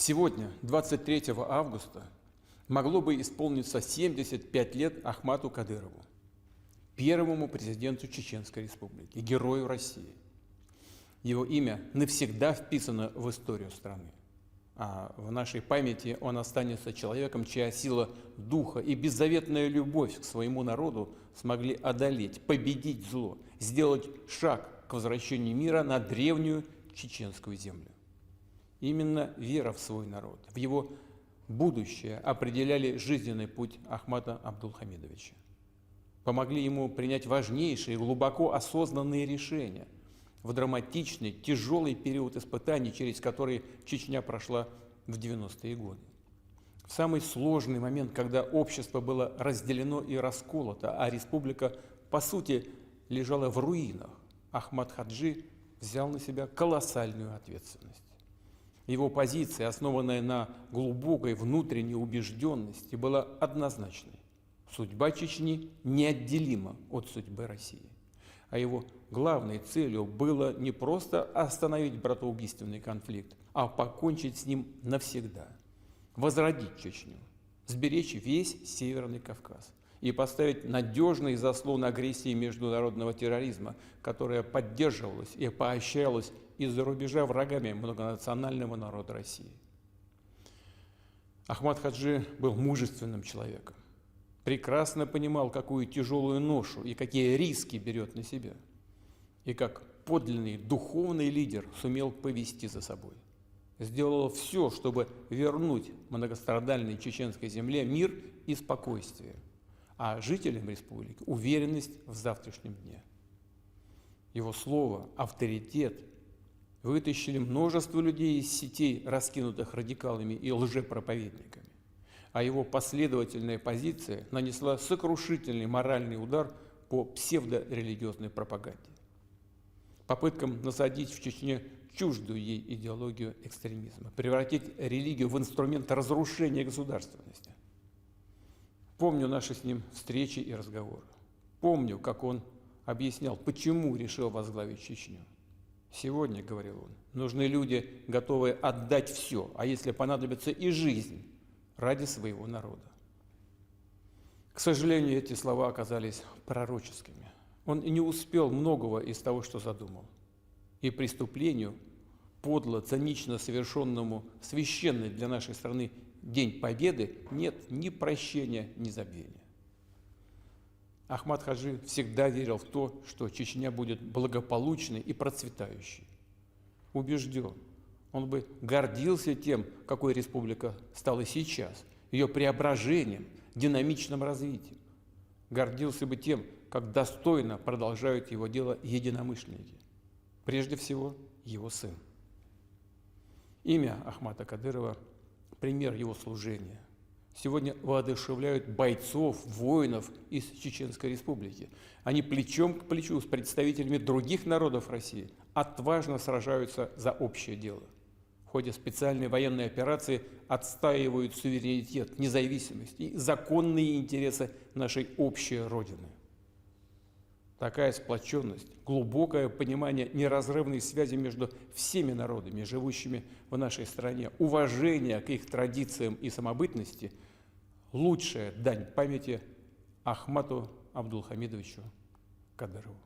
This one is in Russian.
Сегодня, 23 августа, могло бы исполниться 75 лет Ахмату Кадырову, первому президенту Чеченской Республики, герою России. Его имя навсегда вписано в историю страны. А в нашей памяти он останется человеком, чья сила духа и беззаветная любовь к своему народу смогли одолеть, победить зло, сделать шаг к возвращению мира на древнюю чеченскую землю. Именно вера в свой народ, в его будущее определяли жизненный путь Ахмата Абдулхамидовича. Помогли ему принять важнейшие, глубоко осознанные решения в драматичный, тяжелый период испытаний, через который Чечня прошла в 90-е годы. В самый сложный момент, когда общество было разделено и расколото, а республика, по сути, лежала в руинах, Ахмат Хаджи взял на себя колоссальную ответственность. Его позиция, основанная на глубокой внутренней убежденности, была однозначной. Судьба Чечни неотделима от судьбы России. А его главной целью было не просто остановить братоубийственный конфликт, а покончить с ним навсегда. Возродить Чечню, сберечь весь Северный Кавказ и поставить надежный заслон агрессии международного терроризма, которая поддерживалась и поощрялась из-за рубежа врагами многонационального народа России. Ахмат Хаджи был мужественным человеком, прекрасно понимал, какую тяжелую ношу и какие риски берет на себя, и как подлинный духовный лидер сумел повести за собой. Сделал все, чтобы вернуть многострадальной чеченской земле мир и спокойствие, а жителям республики уверенность в завтрашнем дне. Его слово, авторитет вытащили множество людей из сетей, раскинутых радикалами и лжепроповедниками, а его последовательная позиция нанесла сокрушительный моральный удар по псевдорелигиозной пропаганде, попыткам насадить в Чечне чуждую ей идеологию экстремизма, превратить религию в инструмент разрушения государственности. Помню наши с ним встречи и разговоры. Помню, как он объяснял, почему решил возглавить Чечню. Сегодня, говорил он, нужны люди, готовые отдать все, а если понадобится и жизнь, ради своего народа. К сожалению, эти слова оказались пророческими. Он не успел многого из того, что задумал. И преступлению, подло, цинично совершенному священный для нашей страны День Победы, нет ни прощения, ни забвения. Ахмат Хаджи всегда верил в то, что Чечня будет благополучной и процветающей. Убежден, он бы гордился тем, какой республика стала сейчас, ее преображением, динамичным развитием. Гордился бы тем, как достойно продолжают его дело единомышленники. Прежде всего, его сын. Имя Ахмата Кадырова – пример его служения. Сегодня воодушевляют бойцов, воинов из Чеченской Республики. Они плечом к плечу с представителями других народов России отважно сражаются за общее дело. В ходе специальной военной операции отстаивают суверенитет, независимость и законные интересы нашей общей Родины. Такая сплоченность, глубокое понимание неразрывной связи между всеми народами, живущими в нашей стране, уважение к их традициям и самобытности – лучшая дань памяти Ахмату Абдулхамидовичу Кадырову.